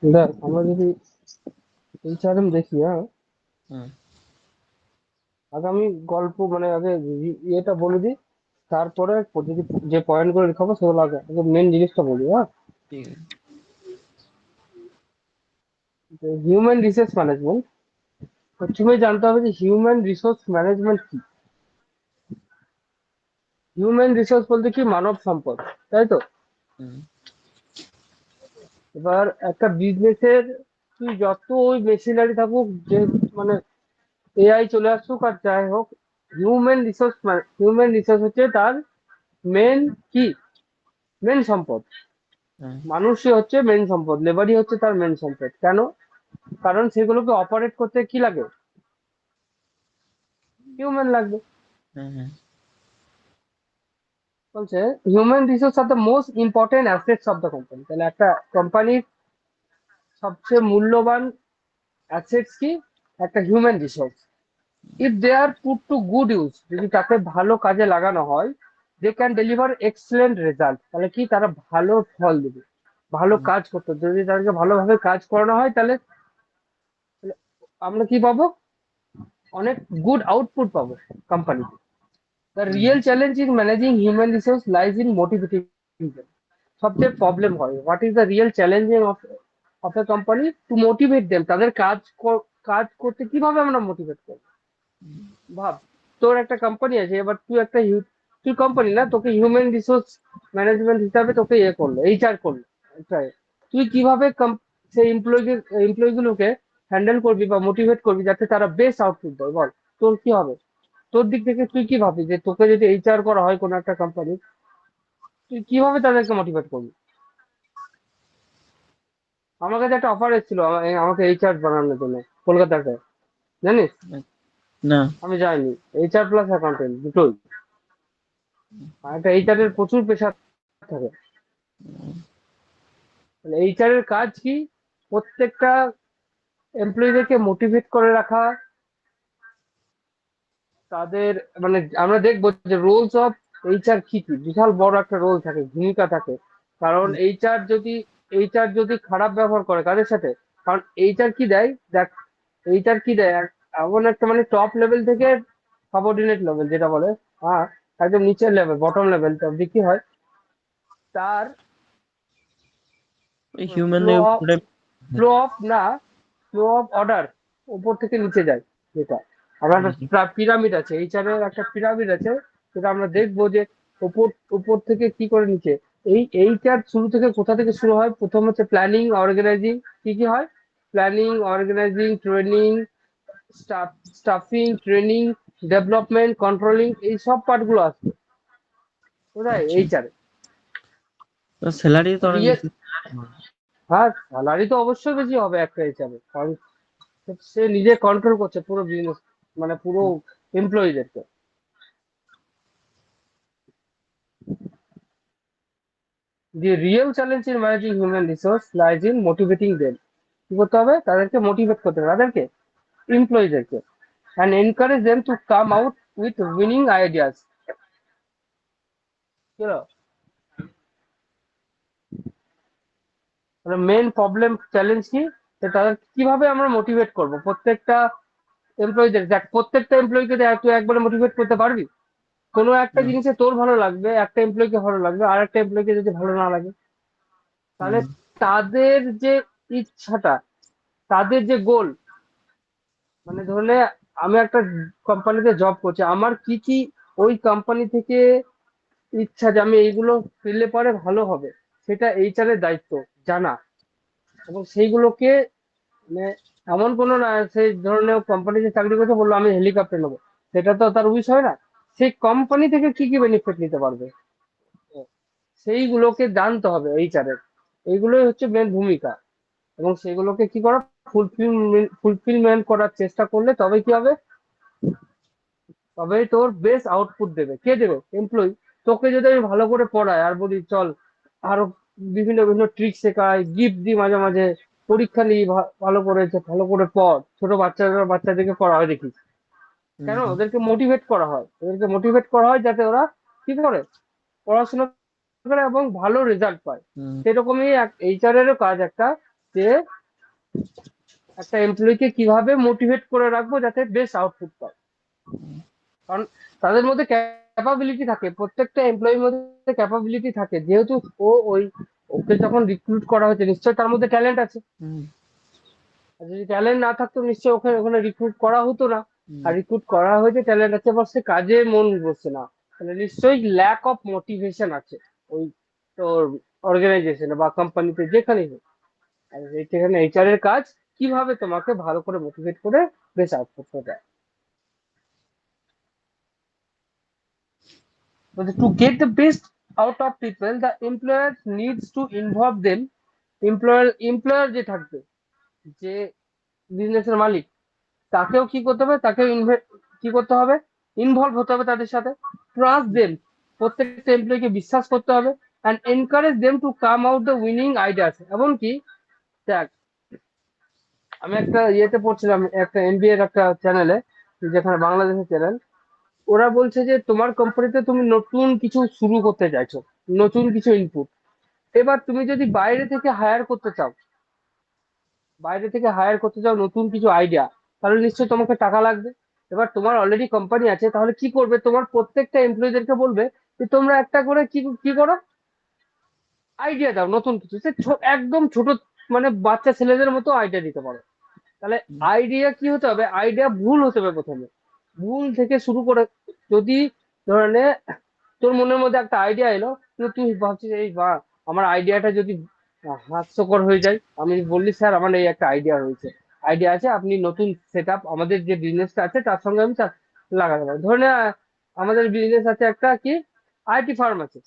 দেখ আমরা যদি এইচআরএম দেখি, হ্যাঁ, হুম। আগে আমি গল্প মানে আগে ইয়েটা বলে দিই, তারপরে যদি যে পয়েন্ট গুলো লেখাবো সেগুলো আগে আগে মেন জিনিসটা বলি, হ্যাঁ। ঠিক আছে। হিউম্যান রিসোর্স ম্যানেজমেন্ট, প্রথমে জানতে হবে যে হিউম্যান রিসোর্স ম্যানেজমেন্ট কি। হিউম্যান রিসোর্স বলতে কি, মানব সম্পদ, তাই তো। হুম। এবার একটা বিজনেসের তুই যত ওই মেশিনারি থাকুক, যে মানে এআই চলে আসুক আর যাই হোক, হিউম্যান রিসোর্স হচ্ছে তার মেন কি, মেন সম্পদ। হুম। মানুষই হচ্ছে মেন সম্পদ, লেবারই হচ্ছে তার মেন সম্পদ। কেন? কারণ সেগুলোকে অপারেট করতে কি লাগে, হিউম্যান লাগবে। হুম। হুম। বলছে human resource are the most important assets of the company. তাহলে একটা কোম্পানির সবচেয়ে মূল্যবান অ্যাসেটস কি, একটা human resource. If they are put to good use, যদি তাকে ভালো কাজে লাগানো হয়, they can deliver excellent result. তাহলে কি, তারা ভালো ফল দেবে, ভালো হুম। কাজ করতে। যদি তাদেরকে ভালোভাবে কাজ করানো হয়, তাহলে তাহলে আমরা কি পাবো, অনেক গুড আউটপুট পাবো কোম্পানিতে। The hmm. Real challenge in managing human resource lies in motivating them. সবচেয়ে প্রবলেম হয়, what is the real challenging of a company two motivate them. তাদের কাজ করতে কিভাবে আমরা মোটিভেট করবো। ভাব, তোর একটা কোম্পানি আছে, এবার তুই কোম্পানি না, তোকে হিউম্যান রিসোর্স ম্যানেজমেন্ট হিসাবে তোকে ইয়ে করলো, এইচআর করলো। আচ্ছা, তুই কিভাবে সেই এমপ্লয়ি গুলোকে হ্যান্ডেল করবি বা মোটিভেট করবি যাতে তারা বেস্ট আউটপুট দেয়, বল। তোর কি হবে, তোর দিক থেকে তুই কি ভাবি যে তোকে যদি এইচআর করা হয় কোনো একটা কোম্পানি, তুই কিভাবে তাদেরকে মোটিভেট করবি। আমার কাছে একটা অফার এসেছিল আমাকে এইচআর বানানোর জন্য, কলকাতাতে, জানিস। না। আমি যাইনি, এইচআর প্লাস অ্যাকাউন্টেন্ট দুটোই। আর একটা এইচআর এর প্রচুর প্রেশার থাকে। এইচআর এর কাজ কি, প্রত্যেকটা এমপ্লয়ীদেরকে মোটিভেট করে রাখা, তাদের মানে আমরা দেখবো যে রোলস অফ এইচআর কি কি, বিশাল বড় একটা রোল থাকে, ভূমিকা থাকে। কারণ হুম। এইচআর যদি খারাপ ব্যবহার করে কাদের সাথে, কারণ এইচআর কি দেয় দেখ, এইচআর কি দেয় এমন একটা মানে টপ লেভেল থেকে সাবঅর্ডিনেট লেভেল যেটা বলে, হ্যাঁ, একদম নিচের লেভেল, বটম লেভেল অব্দি কি হয়, তার ওই হিউম্যান ফ্লো অফ ওটাই। ফ্লো অফ না ফ্লো অফ অর্ডার উপর থেকে নিচে যায়, যেটা আমরা একটা পিরামিড আছে, এইচআর এর একটা পিরামিড আছে, যেটা আমরা দেখবো যে উপর উপর থেকে কি করে নিচে। এইটার শুরু থেকে কোথা থেকে শুরু হয়, প্রথম হচ্ছে প্ল্যানিং অর্গানাইজিং, কি কি হয়, planning organizing training, staffing training, development controlling, এই সব পার্ট গুলো আসছে কোথায়, আচ্ছা। এইচআর। তো স্যালারি তো অনেক রিয়েল, বেশি। হ্যাঁ, স্যালারি তো অবশ্যই বেশি হবে একটা এইচআর, কারণ সে নিজে কন্ট্রোল করছে পুরো বিজনেস, মানে পুরো এমপ্লয়ীদেরকে। The real challenge in managing human resource lies in motivating them. কি করতে হবে, তাদেরকে মোটিভেট করতে হবে, তাদেরকে এমপ্লয়ীদেরকে, and encourage them to come out with winning ideas. Main problem challenge কি, যে তাদের কিভাবে আমরা মোটিভেট করব প্রত্যেকটা এমপ্লয়ীদের। দেখ, প্রত্যেকটা এমপ্লয়ীকে তুই একবারে মোটিভেট করতে পারবি, কোনো একটা না। জিনিসে তোর ভালো লাগবে, একটা এমপ্লয়ীকে ভালো লাগবে, আর একটা এমপ্লয়ীকে যদি ভালো না লাগে, তাহলে হুম। তাদের যে ইচ্ছাটা, তাদের যে গোল, মানে ধরলে আমি একটা কোম্পানিতে জব করছি, আমার কি কি ওই কোম্পানি থেকে ইচ্ছা যে আমি এইগুলো পেলে পরে ভালো হবে, সেটা এইচআর এর দায়িত্ব জানা। এবং সেইগুলোকে মানে এমন কোনো না, সেই ধরনের কোম্পানিতে চাকরি করতে বললো আমি হেলিকপ্টার নেবো, সেটা তো তার উইশ হয় না। সেই কোম্পানি থেকে কি কি বেনিফিট নিতে পারবে, সেইগুলোকে জানতে হবে এইচআর এর। এইগুলোই হচ্ছে মেন ভূমিকা। এবং সেগুলোকে কি করা, ফুলফিলমেন্ট করার চেষ্টা করলে তবে কি হবে, তবেই তোর বেস্ট আউটপুট দেবে। কে দেবে, এমপ্লয়ি। তোকে যদি আমি ভালো করে পড়াই আর বলি চল আরো বিভিন্ন বিভিন্ন ট্রিক শেখাই, গিফট দিই মাঝে মাঝে, পরীক্ষা নিই, ভালো করে ভালো করে পড়, ছোট বাচ্চাদেরকে পড়া হয় দেখিস, হুম। কেন হুম। ওদেরকে মোটিভেট করা হয় যাতে ওরা কি করে, পড়াশোনা করে এবং ভালো রেজাল্ট পায়। হুম। সেরকমই এইচআর এরও কাজ একটা, যে একটা এমপ্লয়িকে কিভাবে মোটিভেট করে রাখবো যাতে বেস্ট আউটপুট পায়। কারণ তাদের মধ্যে ক্যাপাবিলিটি থাকে, প্রত্যেকটা এমপ্লয়ির মধ্যে ক্যাপাবিলিটি থাকে, যেহেতু ওকে যখন রিক্রুট করা হয়েছে নিশ্চয়ই তার মধ্যে ট্যালেন্ট আছে। হুম, আর যদি ট্যালেন্ট না থাকতো নিশ্চয়ই ওখানে ওখানে রিক্রুট করা হতো না। হুম, আর রিক্রুট করা হয়েছে, ট্যালেন্ট আছে, এবার সে কাজে মন বসছে না, তাহলে নিশ্চয়ই ল্যাক অফ মোটিভেশন আছে ওই তোর অর্গানাইজেশনে বা কোম্পানিতে, যেখানেই হোক। আর সেখানে এইচআর এর কাজ কিভাবে তোমাকে ভালো করে মোটিভেট করে বেশ আউটপুট দেয়। But to get the best out of people, the employer needs to involve them. employer যে থাকবে, যে বিজনেসের মালিক, তাকেও কি করতে হবে, তাকেও কি করতে হবে, ইনভলভ হতে হবে তাদের সাথে। ট্রাস্ট দেম, প্রত্যেকটা এমপ্লয়িকে বিশ্বাস করতে হবে। And encourage them to come out the winning ideas. এমনকি দেখ, আমি একটা ইয়েতে পড়ছিলাম, একটা এনবিএ এর একটা চ্যানেলে, যেখানে বাংলাদেশের চ্যানেল, ওরা বলছে যে তোমার কোম্পানিতে তুমি নতুন কিছু শুরু করতে চাইছো, নতুন কিছু ইনপুট। এবার তুমি যদি বাইরে থেকে হায়ার করতে চাও নতুন কিছু আইডিয়া, তাহলে নিশ্চয়ই তোমাকে টাকা লাগবে। এবার তোমার অলরেডি কোম্পানি আছে, তাহলে কি করবে, তোমার প্রত্যেকটা এমপ্লয়ীদেরকে বলবে যে তোমরা একটা করে কি কি করো, আইডিয়া দাও নতুন কিছু। একদম ছোট, মানে বাচ্চা ছেলেদের মতো আইডিয়া দিতে পারো। তাহলে হুম, আইডিয়া কি হতে হবে, আইডিয়া ভুল হতে হবে প্রথমে, ভুল থেকে শুরু করে। যদি ধরে নে তোর মনের মধ্যে একটা আইডিয়া এলো, কিন্তু তুই ভাবছিস এই বা আমার আইডিয়াটা যদি হাস্যকর হয়ে যায়, আমি বললি স্যার আমার এই একটা আইডিয়া আছে, আপনি নতুন সেট আপ আমাদের যে বিজনেসটা আছে তার সঙ্গে আমি লাগাতে পারি। ধরে নে আমাদের বিজনেস আছে একটা কি, আইটি ফার্ম আছে,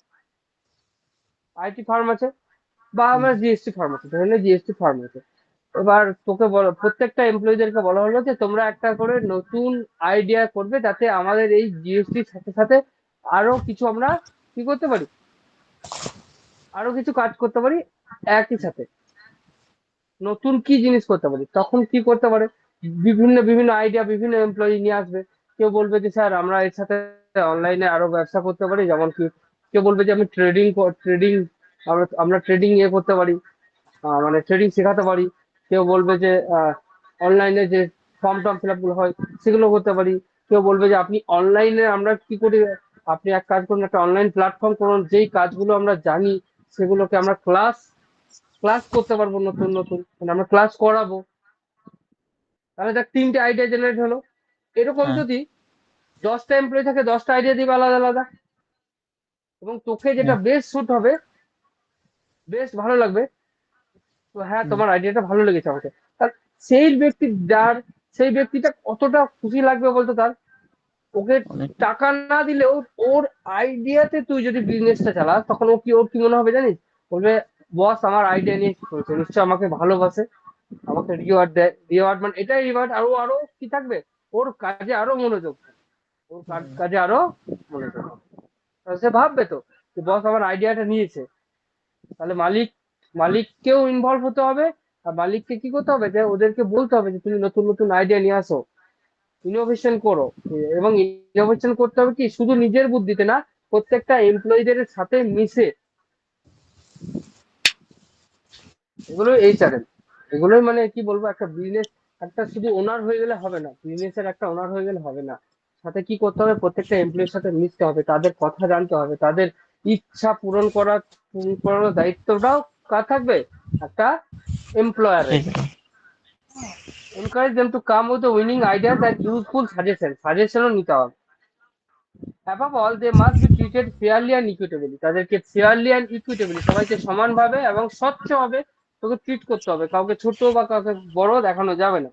আইটি ফার্ম আছে, বা হুম, আমার জিএসটি ফার্ম আছে, ধরে নে জিএসটি ফার্ম আছে। এবার তোকে বলো, প্রত্যেকটা এমপ্লয়ীদেরকে বলা হলো যে তোমরা একটা করে নতুন আইডিয়া করবে, যাতে আমাদের এই জিএসটির সাথে সাথে আরো কিছু আমরা কি করতে পারি, আরো কিছু কাজ করতে পারি একই সাথে। নতুন কি জিনিস করতে পারি, তখন কি করতে পারে, বিভিন্ন বিভিন্ন আইডিয়া বিভিন্ন এমপ্লয়ি নিয়ে আসবে। কেউ বলবে যে স্যার আমরা এর সাথে অনলাইনে আরো ব্যবসা করতে পারি, যেমন কি কেউ বলবে যে আমি ট্রেডিং আমরা ট্রেডিং ইয়ে করতে পারি, মানে ট্রেডিং শেখাতে পারি। কেউ বলবে যে অনলাইনে যে ফর্ম টর্ম ফিল আপ গুলো হয় সেগুলো করতে পারি। কেউ বলবে যে আপনি অনলাইনে আমরা কি করি, আপনি এক কাজ করুন, একটা অনলাইন প্ল্যাটফর্ম করুন, যেই কাজগুলো আমরা জানি সেগুলোকে আমরা ক্লাস ক্লাস করতে পারবো, নতুন নতুন মানে আমরা ক্লাস করাবো। তাহলে দেখ তিনটে আইডিয়া জেনারেট হলো। এরকম হ্যাঁ, যদি 10টা এমপ্লয়ি থাকে, 10টা আইডিয়া দিবে আলাদা আলাদা, এবং তোকে যেটা হ্যাঁ, বেস্ট শুট হবে, বেশ ভালো লাগবে, তো হ্যাঁ হুম, তোমার আইডিয়াটা ভালো লেগেছে আমাকে, তার সেই ব্যক্তি যার, সেই ব্যক্তিটা কতটা খুশি লাগবে বলতো তার। ওকে অনেক, টাকা না দিলেও ওর আইডিয়াতে তুই যদি বিজনেসটা চালাস, তখন ওর কি মনে হবে জানিস, বলবে বস আমার আইডিয়া নিয়ে কি করেছে, নিশ্চয় আমাকে ভালোবাসে, আমাকে রিওয়ার্ড দেয়, রিওয়ার্ড মানে এটাই রিওয়ার্ড, আরো আরো কি থাকবে, ওর কাজে আরো মনোযোগ থাকবে, ওর হুম, কাজে আরো মনোযোগ হবে। তাহলে সে ভাববে তো যে বস আমার আইডিয়াটা নিয়েছে। তাহলে মালিককেও ইনভলভ হতে হবে। আর মালিককে কি করতে হবে, যে ওদেরকে বলতে হবে যে তুমি নতুন নতুন আইডিয়া নিয়ে আসো, ইনোভেশন করো। এবং ইনোভেশন করতে হবে কি শুধু নিজের বুদ্ধিতে না, প্রত্যেকটা এমপ্লয়ীদের সাথে মিশে। এগুলো এইচআরএম, এগুলোই মানে কি বলবো, একটা বিজনেস, একটা শুধু ওনার হয়ে গেলে হবে না, বিজনেসের একটা ওনার হয়ে গেলে হবে না। সাথে কি করতে হবে, প্রত্যেকটা এমপ্লয়ির সাথে মিশতে হবে, তাদের কথা জানতে হবে, তাদের ইচ্ছা পূরণ করার দায়িত্বটাও কার থাকবে, একটা এমপ্লয়ারের। এই- encourage them to come with the winning ideas and useful সাজেশনও নিতে হবে। above all they must be treated fairly and equitably, তাদেরকে ফেয়ারলি অ্যান্ড ইকুইটেবলি, সবাইকে সমানভাবে এবং স্বচ্ছভাবে তোকে ট্রিট করতে হবে, কাউকে ছোট বা কাউকে বড় দেখানো যাবে না।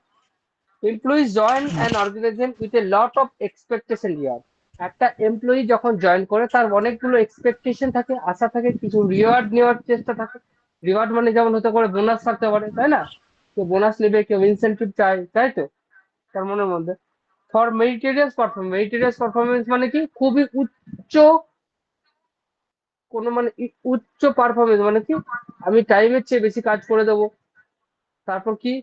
Employees join an organization with a lot of expectation here. একটা এমপ্লয়ি যখন জয়েন করে তার অনেকগুলো এক্সপেকটেশন থাকে, আশা থাকে, কিছু রিওয়ার্ড নেওয়ার চেষ্টা থাকে। রিওয়ার্ড মানে যেমন হতে পারে বোনাস থাকতে পারে, তাই না, কেউ বোনাস নেবে, কেউ ইনসেন্টিভ চায়, তাই তো তার মনের মধ্যে। ফর মেরিটেরিয়াস পারফরমেন্স মানে কি, খুবই উচ্চ, কোনো মানে উচ্চ পারফরমেন্স মানে কি, আমি টাইমের চেয়ে বেশি কাজ করে দেবো। তারপর কি,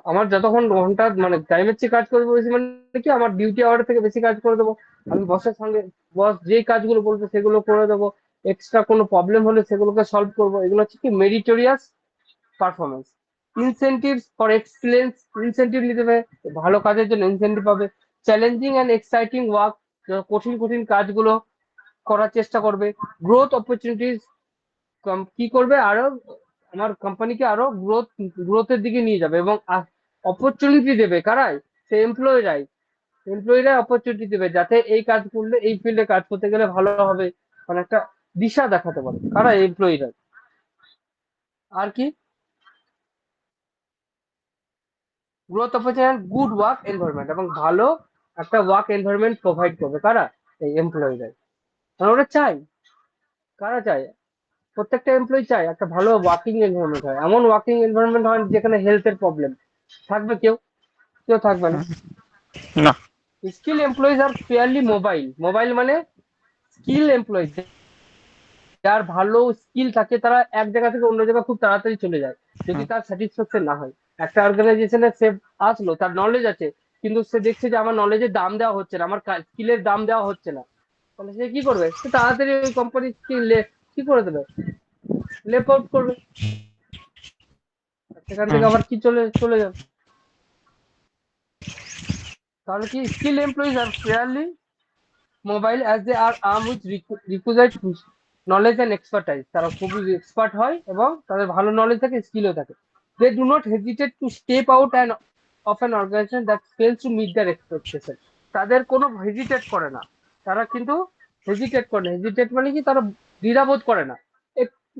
আমার যতক্ষণ ঘন্টা মানে টাইমের চেয়ে কাজ করবো বেশি, মানে কি আমার ডিউটি আওয়ার থেকে বেশি কাজ করে দেবো। আমি বসের সঙ্গে, বস যেই কাজগুলো বলবে সেগুলো করে দেবো। এক্সট্রা কোনো প্রবলেম হলে সেগুলোকে সলভ করবো। এগুলো হচ্ছে কি meritorious performance. Incentives for excellence, incentive নিতে হবে, ভালো কাজের জন্য ইনসেনটিভ পাবে। চ্যালেঞ্জিং অ্যান্ড এক্সাইটিং ওয়ার্ক, কঠিন কঠিন কাজগুলো করার চেষ্টা করবে। গ্রোথ অপরচুনিটিস, কি করবে আরো আমার কোম্পানিকে আরো গ্রোথের দিকে নিয়ে যাবে এবং অপরচুনিটি দেবে কারাই, সে এমপ্লয়িরাই, এমপ্লয়িরা অপরচুনিটি দেবে যাতে এই কাজ করলে এই ফিল্ডে কাজ করতে গেলে ভালো হবে, মানে একটা দিশা দেখাতে পারে কারা, এমপ্লয়িরা। আর কি, growth opportunity, good work environment, এবং ভালো একটা ওয়ার্ক এনভায়রনমেন্ট প্রোভাইড করবে কারা, এই এমপ্লয়িরা। কারণ ওরা চাই, কারা চায়, প্রত্যেকটা এমপ্লয়ি চায় একটা ভালো ওয়ার্কিং এনভায়রনমেন্ট হয়, এমন ওয়ার্কিং এনভায়রনমেন্ট হয় যেখানে হেলথের প্রবলেম থাকবে, কেউ কেউ থাকবে না। না। Skill employees are fairly mobile, mobile মানে স্কিল এমপ্লয়িজ, যার ভালো স্কিল থাকে তারা এক জায়গা থেকে অন্য জায়গায় খুব তাড়াতাড়ি চলে যায় যদি হুম, তার স্যাটিসফ্যাকশন না হয়। একটা অর্গানাইজেশনে সে আসলো, তার নলেজ আছে, কিন্তু সে দেখছে যে আমার নলেজের দাম দেওয়া হচ্ছে না, আমার স্কিলের দাম দেওয়া হচ্ছে না, তাহলে সে কি করবে, সে তাড়াতাড়ি ওই কোম্পানি কি করে দেবে, লেপ আউট করবে, সেখান থেকে হুম, আবার কি চলে চলে যাবে। তাহলে কি, skill employees are fairly mobile as they are arm with requisite knowledge and expertise, তারা খুবই এক্সপার্ট হয় এবং তাদের ভালো নলেজ থাকে, স্কিলও থাকে। They do not hesitate to step out and of an organization that fails to meet their expectation, তাদের কোনো হেজিটেট করে না, তারা কিন্তু হেজিটেট করে না, হেজিটেট মানে কি, তারা দ্বিধাবোধ করে না,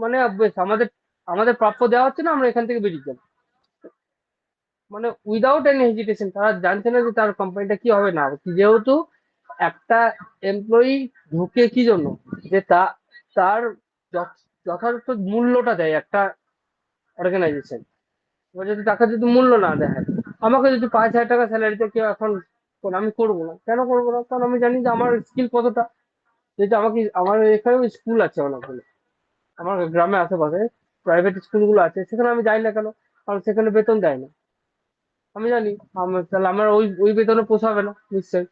মানে বেশ আমাদের আমাদের প্রাপ্য দেওয়া হচ্ছে না, আমরা এখান থেকে বেরিয়ে যাবো, মানে উইদাউট এনি হেজিটেশন, তারা জানছে না যে তার কোম্পানিটা কি হবে না হবে। যেহেতু একটা এমপ্লয়ি ঢুকে কি জন্য, যে তার যথাযথ মূল্যটা দেয় একটা অর্গানাইজেশন, এবার যদি তাকে যদি মূল্য না দেয়, আমাকে যদি 5,000 টাকা স্যালারিতে কেউ এখন আমি করবো না, কেন করবো না, কারণ আমি জানি যে আমার স্কিল কতটা, যেহেতু আমাকে, আমার এখানেও স্কুল আছে অনেকগুলো, আমার গ্রামে আশেপাশে প্রাইভেট স্কুলগুলো আছে, সেখানে আমি যাই না কেন, কারণ সেখানে বেতন দেয় না, আমি জানি তাহলে আমার ওই ওই বেতনে পোষাবে না নিশ্চয়ই।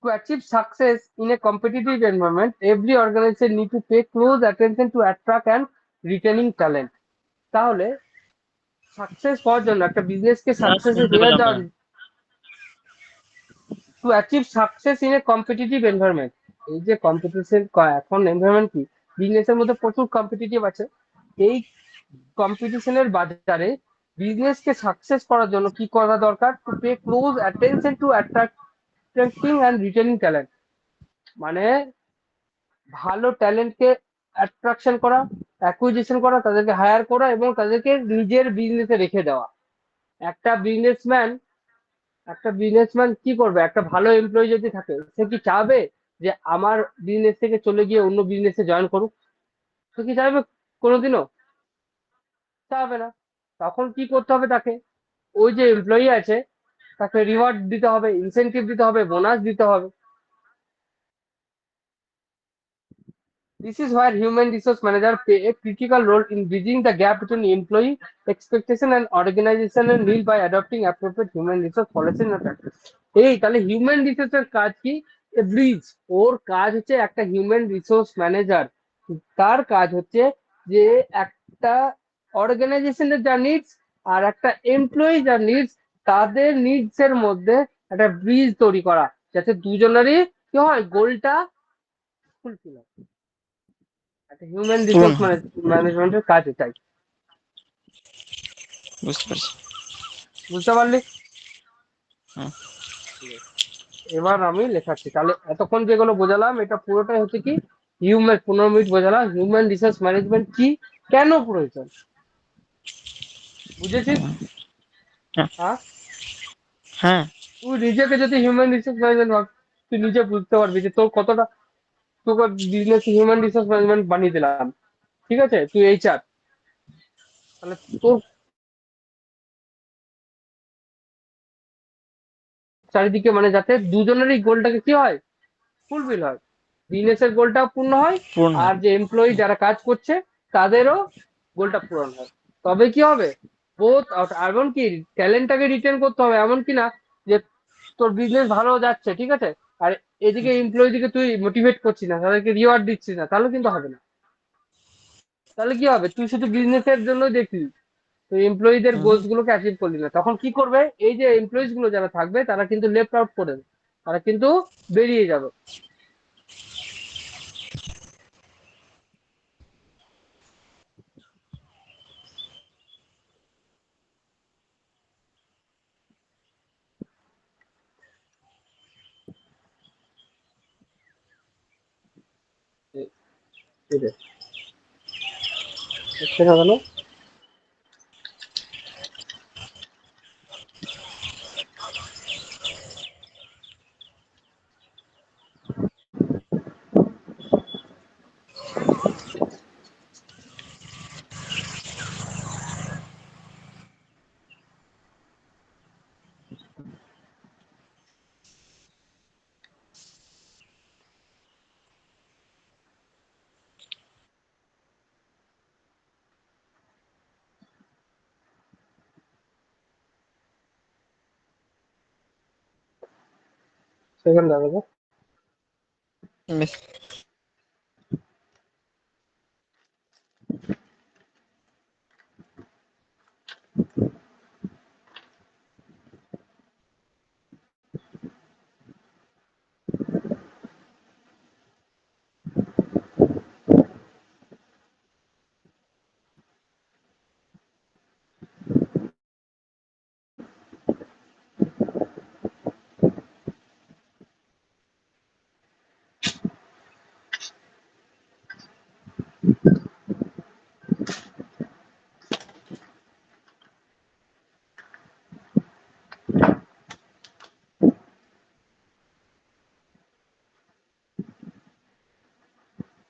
To achieve success in a competitive environment, every organization need to pay close attention to attract and retaining talent. তাহলে সাকসেস পাওয়ার জন্য, একটা বিজনেসকে না, সাকসেসে শুনতে নিয়ে পেলাম না। যাওয়ার, to achieve success in a competitive environment, এই যে কম্পিটিশন, এখন এনভায়রনমেন্ট কি, বিজনেসের মধ্যে প্রচুর কম্পিটিটিভ আছে, এই কম্পিটিশনের বাজারে বিজনেসকে সাকসেস করার জন্য কি করা দরকার, to pay close attention to attracting and retaining talent, মানে ভালো ট্যালেন্টকে অ্যাট্রাকশন করা, অ্যাকুইজিশন করা, তাদেরকে হায়ার করা এবং তাদেরকে নিজের বিজনেসে রেখে দেওয়া। একটা বিজনেসম্যান, একটা বিজনেসম্যান কি করবে, একটা ভালো এমপ্লয়ি যদি থাকে, সে কি চাবে যে আমার বিজনেস থেকে চলে গিয়ে অন্য বিজনেসে জয়েন করুক, সে কি চাইবে কোনোদিনও, চাবে না। তখন কি করতে হবে তাকে, ওই যে এমপ্লয়ি আছে তাকে রিওয়ার্ড দিতে হবে, ইনসেনটিভ দিতে হবে, বোনাস দিতে হবে। This is where human resource manager play a critical role in bridging the gap between employee expectation and organizational need by adopting appropriate human resource policies and practice. এই তাহলে human রিসোর্সের কাজ কি, a bridge, ওর কাজ হচ্ছে একটা human resource manager, তার কাজ হচ্ছে যে একটা অর্গানাইজেশনের যা নিডস আর একটা এমপ্লয়ি যা নিডস, তাদের নিডস এর মধ্যে একটা ব্রিজ তৈরি করা, যাতে দুজনেরই কি হয়, গোলটা ফুলফিল হয়। একটা হিউম্যান পূরণ রিসোর্স হয়। ম্যানেজমেন্টের কাজ এটাই। বুঝতে পারছি। বুঝতে পারলি? হুম, এবার আমি লেখাচ্ছি, তাহলে এতক্ষণ যেগুলো বোঝালাম এটা পুরোটাই হচ্ছে কি, হিউম্যান, 15 মিনিট বোঝালাম হিউম্যান রিসোর্স ম্যানেজমেন্ট কি, কেন প্রয়োজন, বুঝেছিস? হুম, হ্যাঁ, হ্যাঁ, হ্যাঁ, তুই নিজেকে যদি হিউম্যান রিসোর্স ম্যানেজমেন্ট ভাব, তুই নিজে বুঝতে পারবি যে তোর কতটা, তোকে বিজনেস হিউম্যান রিসোর্স ম্যানেজমেন্ট বানিয়ে দিলাম, ঠিক আছে, তুই এইচআর, তাহলে তোর চারিদিকে মানে যাতে দুজনেরই গোলটাকে কি হয়, ফুলফিল হয়, বিজনেসের গোলটাও পূর্ণ হয়, পূরণ আর হয়। যে এমপ্লয়ি যারা কাজ করছে তাদেরও গোলটা পূরণ হয়। তবে কি হবে, বোথ, এমন কি ট্যালেন্টটাকে রিটেন করতে হবে, এমন কি না যে তোর বিজনেস ভালো যাচ্ছে, ঠিক আছে, আর এদিকে এমপ্লয়ি দিকে তুই মোটিভেট করছিস না, তাদেরকে রিওয়ার্ড দিচ্ছিস না, তাহলে কিন্তু হবে না। তাহলে কি হবে, তুই শুধু বিজনেসের জন্য দেখলি, তো এমপ্লয়ীদের হুম গোলস গুলোকে অ্যাচিভ করলি না, তখন কি করবে? এই যে এমপ্লয়িজ গুলো যারা থাকবে তারা কিন্তু লেফট আউট করে দেবে। তারা কিন্তু বেরিয়ে যাবে। এই রে, হচ্ছে না কেন? সেকেন্ড দাঁড়াবে। বেশ।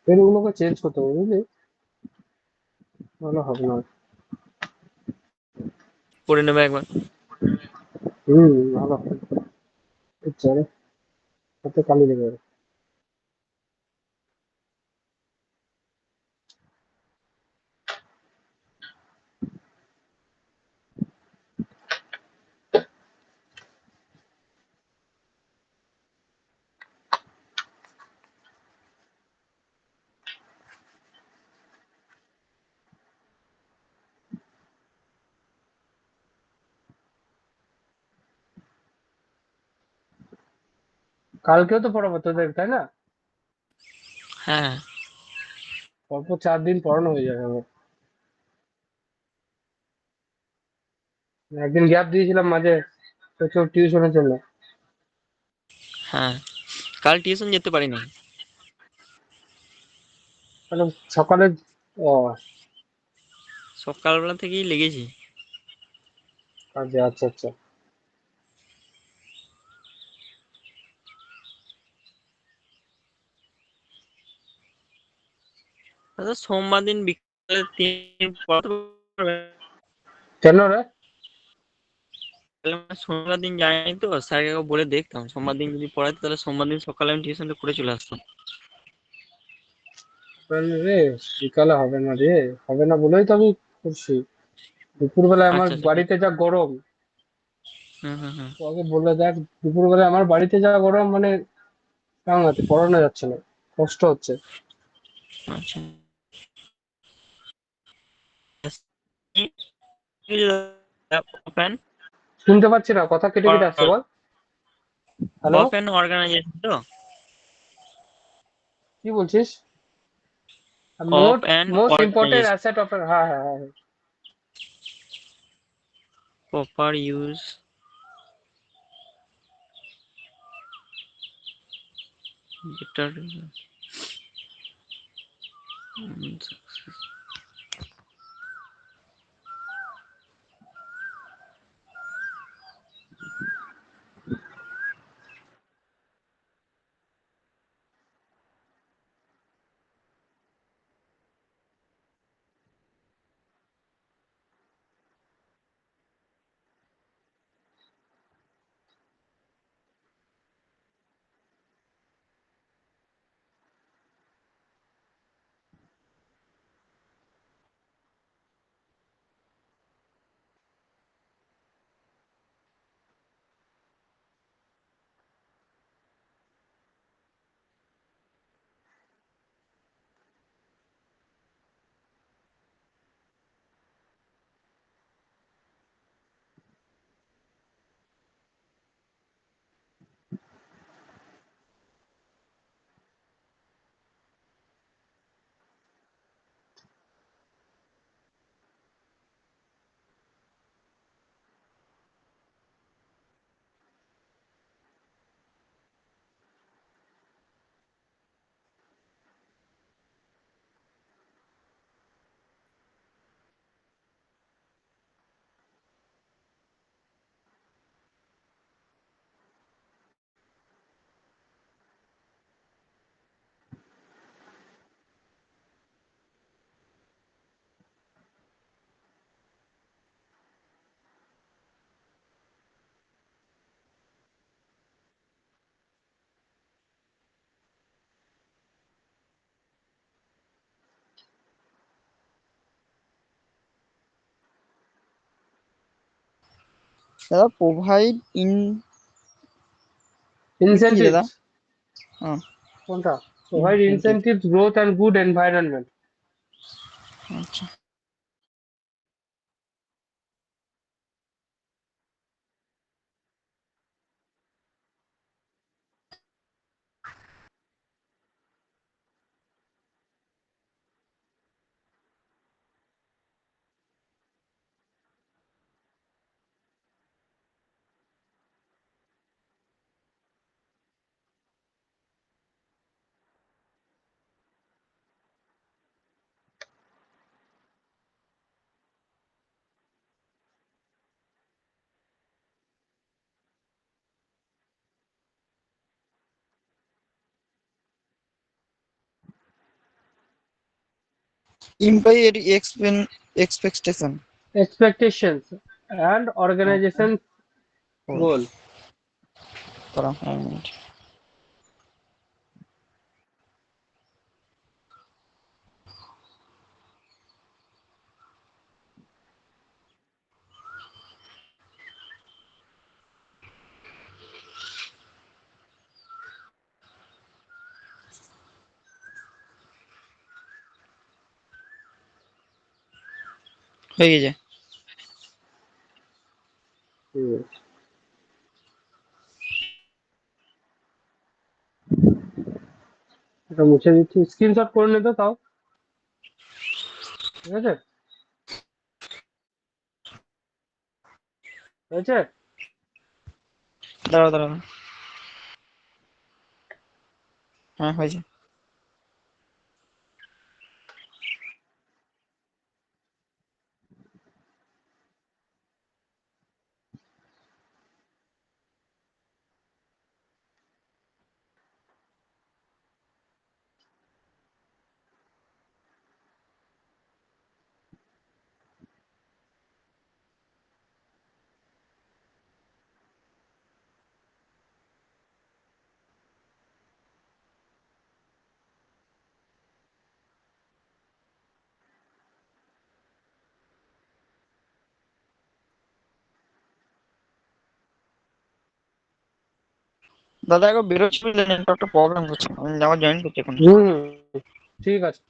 এগুলোকে চেঞ্জ করতে হবে, বুঝলি? ভালো হবে না। করে নেবে একবার। ভালো হবে। আচ্ছা রে, হাতে কালি লেগে যাবে। কালকেও তো পড়াবো তোদের, তাই না? হ্যাঁ। পরপর 4 দিন পড়ানো হয়ে যাবে আমার। একদিন গ্যাপ দিয়েছিলাম মাঝে, প্রচুর টিউশনের জন্য। হ্যাঁ, কাল টিউশন যেতে পারিনি। মানে সকালে। ও, সকালবেলা থেকেই লেগেছি। আচ্ছা আচ্ছা আচ্ছা। আচ্ছা, সোমবার দিন বিকালে 3 পড়াতে পারবে? কেন রে? তাহলে আমি সোমবার দিন যাইনি তো, স্যারকে বলে দেখতাম সোমবার দিন যদি পড়াইতো, তাহলে সোমবার দিন সকালে আমি টিউশনটা করে চলে আসতাম। রে, বিকালে হবে না রে। হবে না বলেই তো আমি করছি। দুপুরবেলায় আমার আচ্ছা আচ্ছা, ঠিক। বাড়িতে যা গরম। হুম হুম হুম। তো আগে বলে দেখ, দুপুরবেলায় আমার বাড়িতে যা গরম, মানে সাংঘাতিক, পড়ানো যাচ্ছে না, কষ্ট হচ্ছে। আচ্ছা। ওপেন শুনতে পাচ্ছি না, কথা কেটে কেটে আসছে, বল। হ্যালো? ওপেন অর্গানাইজেশন তো? কি বলছিস? Of most and most important organisation, asset of, হ্যাঁ হ্যাঁ হ্যাঁ। Proper use, better. দাদা প্রোভাইড ইন কি দাদা? ইনসেনটিভস হ্যাঁ, কোনটা? Provide incentive. Incentives growth and good environment. আচ্ছা, employee expectation expectations and organisation goal. করা। 1 মিনিট। হয়ে গেছে। এটা মুছে দিচ্ছি, স্ক্রিনশট করে নিতে তাও, ঠিক আছে? হয়েছে? দাঁড়াও দাঁড়াও। হ্যাঁ হয়েছে। দাদা একবার বেরোচ্ছিল, নেটওয়ার্কটা প্রবলেম করছে, আমি আবার জয়েন করছি এখন। হুম, ঠিক আছে।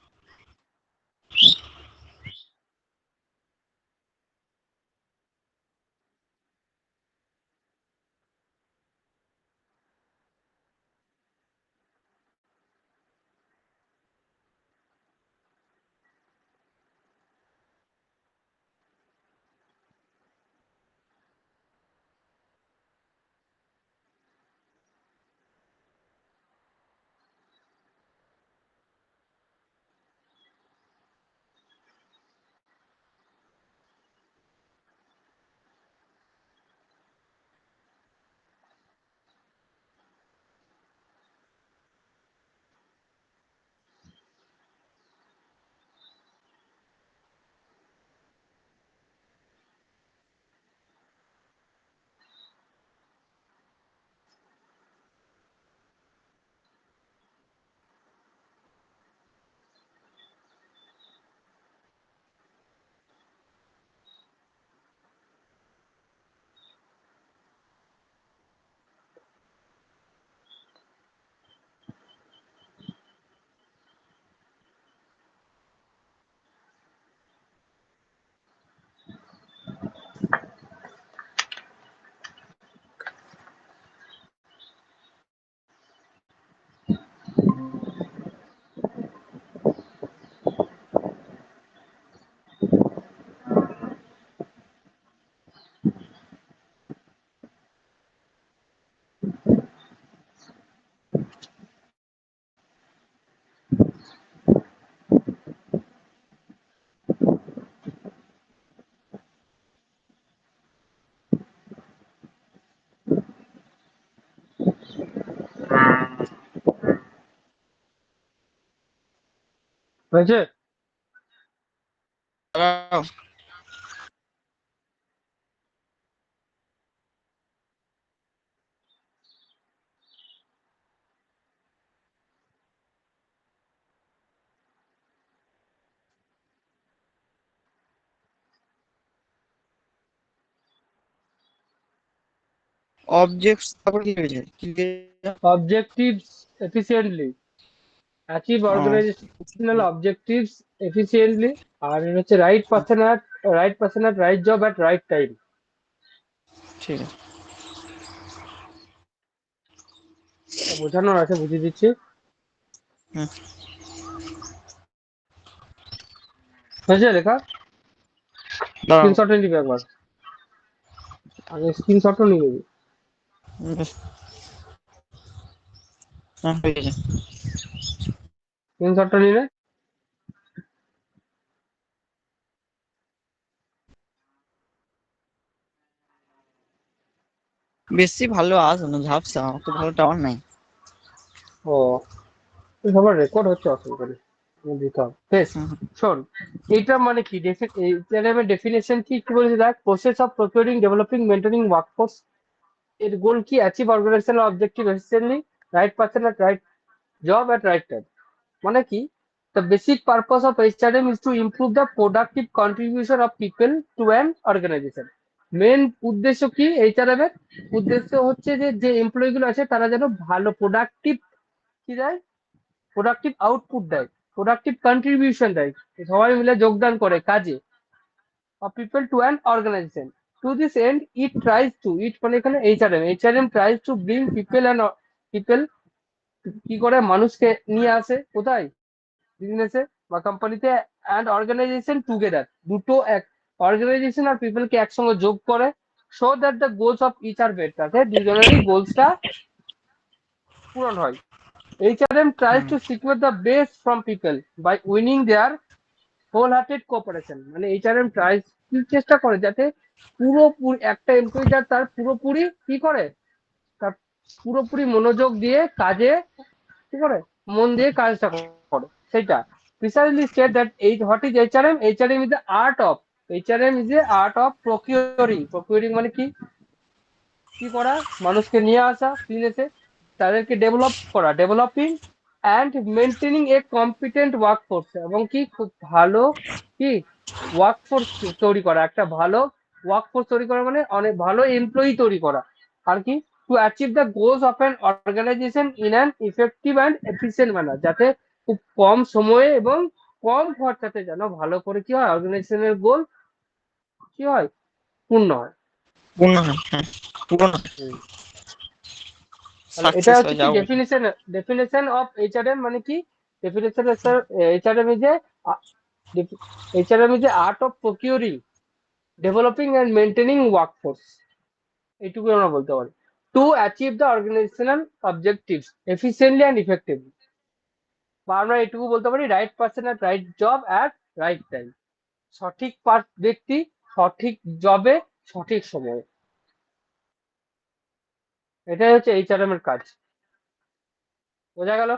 হয়েছে? দাঁড়াও। অবজেক্টস তারপর কি হয়েছে কি objectives efficiently, achieve organizational objectives efficiently, আর এর হচ্ছে right person at right job at right time. ঠিক আছে বোঝানোর আছে, বুঝিয়ে দিচ্ছি। হুম হয়েছে লেখা? দাঁড়াও স্ক্রিনশটে নিবি একবার, আগে স্ক্রিনশটও নিয়ে নিবি। বেশ, হ্যাঁ হয়ে গেছে স্ক্রিনশটটা নিলে বেশি ভালো আসে না, ঝাপসা, অত ভালো টাওয়ার নাই। ও সবার রেকর্ড হচ্ছে, অসুবিধা নেই, দিতে হবে বেশ। হুম, শোন, এটা মানে কি ডেফিনেশন কি কি বলেছে দেখ, process of procuring developing maintaining workforce, এর গোল কি, achieve organizational objective efficiently, right person at right job at right time. মানে কি, the basic purpose of HRM is to improve the productive contribution of people to an organization. Main উদ্দেশ্য কি HRM এর? উদ্দেশ্য হচ্ছে যে যে এমপ্লয়ি গুলো আছে তারা যেন ভালো প্রোডাক্টিভ কি দেয়, প্রোডাক্টিভ আউটপুট দেয়, প্রোডাক্টিভ কন্ট্রিবিউশন দেয়, সবাই মিলে যোগদান করে কাজে, of people to an organization. To this end, it tries to, it মানে এখানে HRM tries to bring people and people কি করে মানুষকে নিয়ে আসে কোথায়, বিজনেসে বা কোম্পানিতে, অ্যান্ড অর্গানাইজেশন টুগেদার, দুটো এক অর্গানাইজেশন আর পিপলকে একসঙ্গে যোগ করে, so that the goals of each are met, তাতে দুজনেরই গোলসটা পূরণ হয়। HRM tries hmm, to secure the best from people by winning their whole hearted cooperation. মানে এইচআরএম ট্রাইস কি চেষ্টা করে যাতে পুরোপুরি একটা এমপ্লয়ি তার পুরোপুরি কি করে, তার পুরোপুরি মনোযোগ দিয়ে কাজে কি করে, মন দিয়ে কাজটা করে সেটা। প্রিসাইজলি স্টেট দ্যাট এই what is HRM, HRM is the art of, HRM is the art of procuring, procuring মানে কি, কি করা, মানুষকে নিয়ে আসা বিজনেসে, তাদেরকে ডেভেলপ করা, developing and maintaining a competent workforce, এবং কি খুব ভালো কি ওয়ার্কফোর্স তৈরি করা, একটা ভালো ওয়ার্কফোর্স তৈরি করা মানে অনেক ভালো এমপ্লয়ি তৈরি করা। আর কি, to achieve the goals of an organization in an effective and efficient manner, যাতে খুব কম সময়ে এবং কম খরচাতে যেন ভালো করে কি হয়, অর্গানাইজেশনের গোল কি হয়, পূর্ণ হয়। পূর্ণ হয়, হ্যাঁ পূর্ণ তাহলে এটা সাকসেস হচ্ছে হয়ে কি যাও। ডেফিনেশন অফ এইচআরএম, মানে কি definition, sir, HRM is a HRM is a art of procuring, developing and maintaining workforce, এইটুকু আমরা বলতে পারি, to achieve the organizational objectives efficiently and effectively, বা আমরা এটুকু বলতে পারি, right person at right job at right time, সঠিক ব্যক্তি সঠিক জবে সঠিক সময়ে, এটাই হচ্ছে এইচআরএম এর কাজ। বোঝা গেল?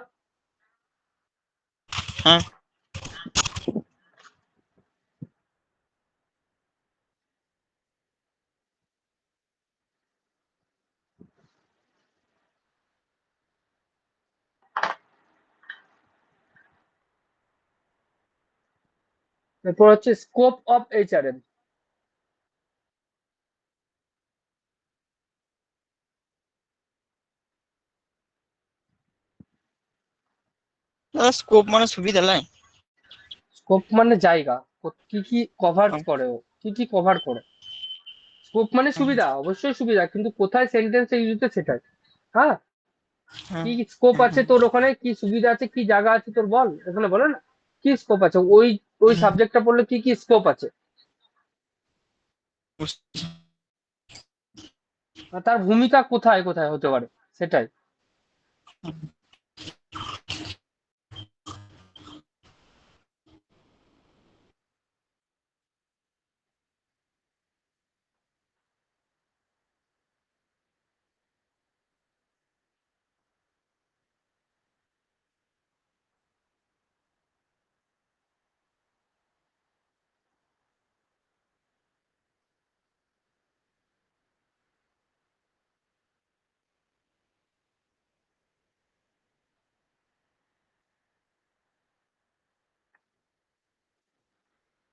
হ্যাঁ এরপর হচ্ছে স্কোপ অফ এইচআরএম। দাদা স্কোপ মানে সুবিধা লাই। স্কোপ মানে জায়গা, কি কি কভার করে, ও কি কি কভার করে। স্কোপ মানে সুবিধা, অবশ্যই সুবিধা, কিন্তু কোথায় সেন্টেন্স ইউজ হচ্ছে সেটাই। হ্যাঁ, হ্যাঁ কি স্কোপ হ্যাঁ আছে তোর ওখানে, কি সুবিধা আছে, কি জায়গা আছে তোর, বল ওখানে, বলে না কি স্কোপ আছে, ওই ওই হ্যাঁ সাবজেক্টটা পড়লে কি কি স্কোপ আছে, আর তার ভূমিকা কোথায় কোথায় হতে পারে সেটাই।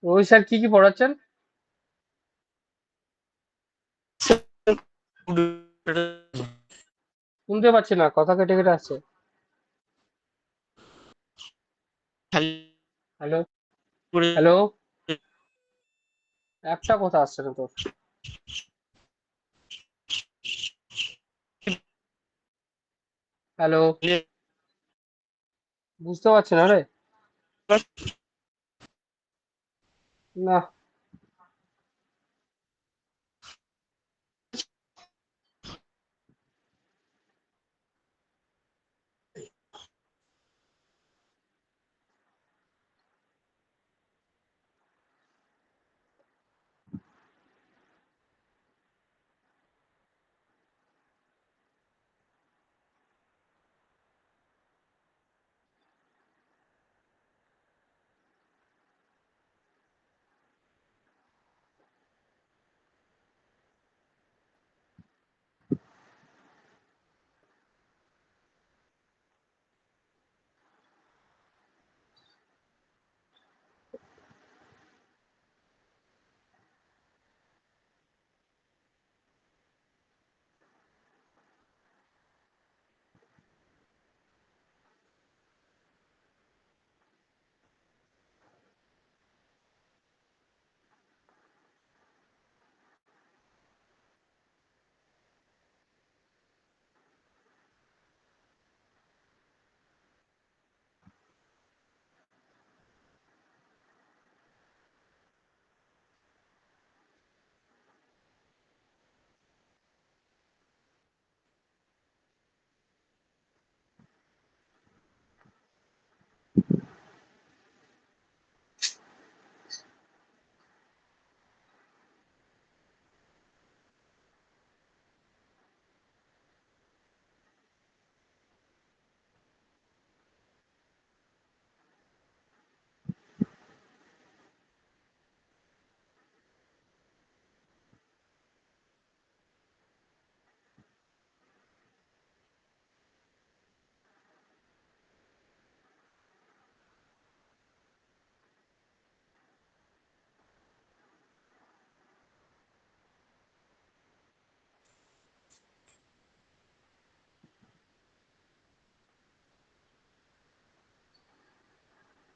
ওই স্যার কি কি পড়াচ্ছেন? শুনতে পাচ্ছি না, কথা কেটে কেটে আসছে। খালি হ্যালো, করে হ্যালো, একটা কথা আসছে না তোর। হ্যালো, বুঝতে পারছি না রে। না,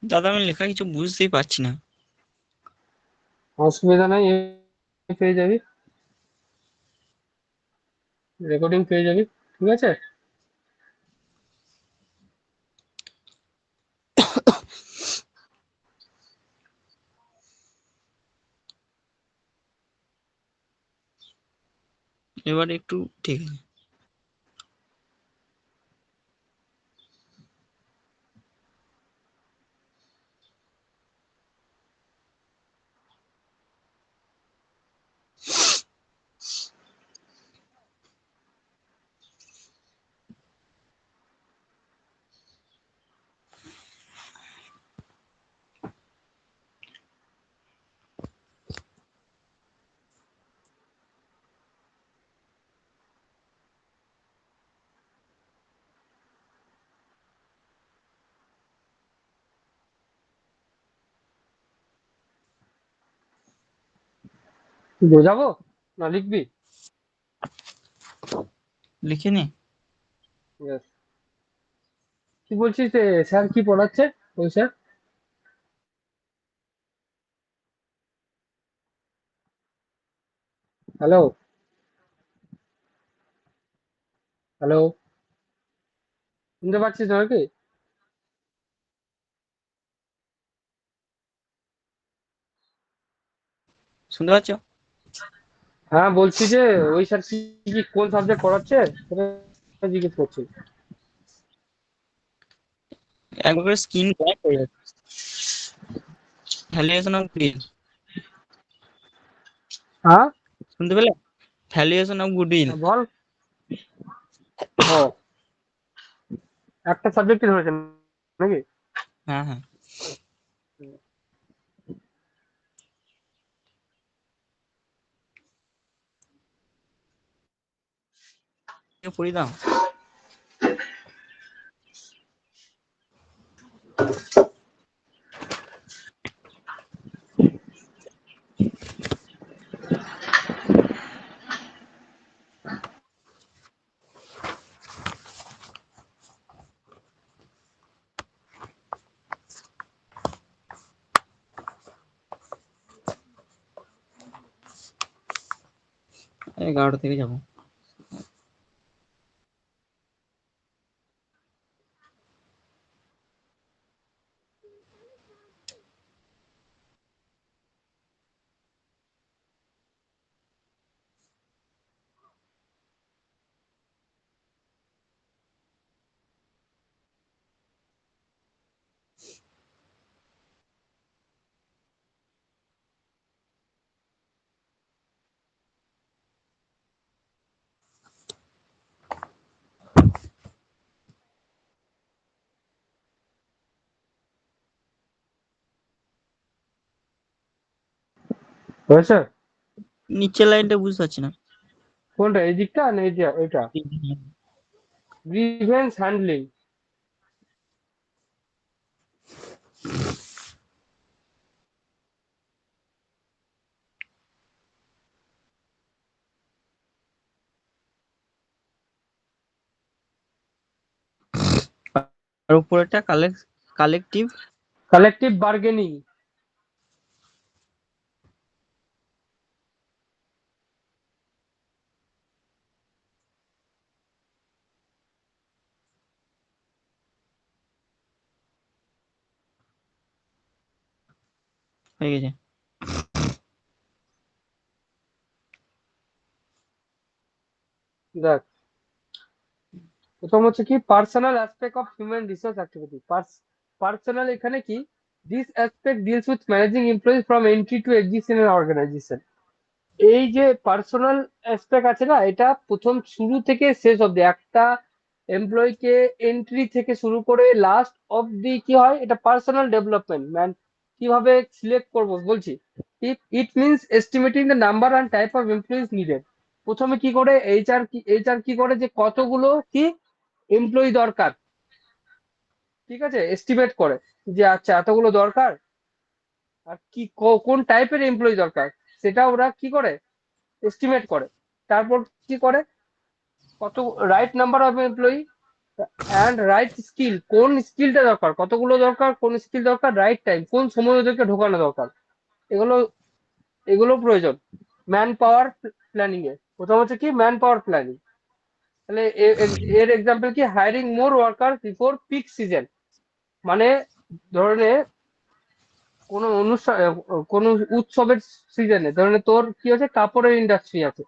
দাদা আমি লেখা কিছু বুঝতেই পারছি না। অসুবিধা নাই, পেয়ে যাবি, রেকর্ডিং পেয়ে যাবি, ঠিক আছে। এবার একটু ঠিক আছে। বোঝাবো না লিখবি? লিখে নে। Yes. কি বলছিস, স্যার কি পড়াচ্ছে? ওই স্যার, হ্যালো, হ্যালো, শুনতে পাচ্ছিস না নাকি? শুনতে পাচ্ছ? হ্যাঁ বলছি যে ওই স্যার কি কি কোন সাবজেক্ট পড়াচ্ছে সেটা জিজ্ঞেস করছি। একবার স্ক্রিন ব্ল্যাক হয়ে যাচ্ছে। Valuation of goodwill. হ্যাঁ, শুনতে পেলে? Valuation of goodwill. বল। ও, একটা সাবজেক্টই ধরেছেন নাকি? হ্যাঁ হ্যাঁ। পড়ি দাও। 11টা থেকে যাবো। হয়েছে? নিচের লাইনটা বুঝতে পারছি না। কোনটা, এই দিকটা না এটা? এটা গ্রিভেন্স হ্যান্ডলিং। আর উপরেরটা কালেকটিভ। Collective bargaining. হয়ে গেছে। দেখ, প্রথম হচ্ছে কি personal aspect of human resource activity. Personal এখানে কি, this aspect deals with managing employees from entry to exist in organization. এই যে পার্সোনাল অ্যাসপেক্ট আছে না, এটা প্রথম শুরু থেকে শেষ অবধি একটা এমপ্লয়িকে এন্ট্রি থেকে শুরু করে লাস্ট অবধি কি হয়, এটা পার্সোনাল ডেভেলপমেন্ট। ম্যান কিভাবে সিলেক্ট করব বলছি। It means estimating the number and type of employees needed. প্রথমে কি করে এইচআর কি করে, যে কতগুলো কি এমপ্লয়ি দরকার, ঠিক আছে, এস্টিমেট করে যে আচ্ছা এতগুলো দরকার, আর কি কোন টাইপের এমপ্লয়ি দরকার, সেটা ওরা কি করে এস্টিমেট করে। তারপর কি করে, কত right number of employee and right skill, কোন স্কিলটা দরকার, কতগুলো দরকার, কোন স্কিল দরকার, রাইট টাইম, কোন সময় ওদেরকে ঢোকানো দরকার, এগুলো এগুলো প্রয়োজন। ম্যান পাওয়ার প্ল্যানিং এ প্রথম হচ্ছে কি ম্যান পাওয়ার প্ল্যানিং। তাহলে এর এক্সাম্পল কি, হায়ারিং মোর ওয়ার্কার বিফোর পিক সিজন। মানে ধরনে কোনো অনুষ্ঠান, কোনো উৎসবের সিজনে, ধরনে তোর কি হচ্ছে, কাপড়ের ইন্ডাস্ট্রি আছে,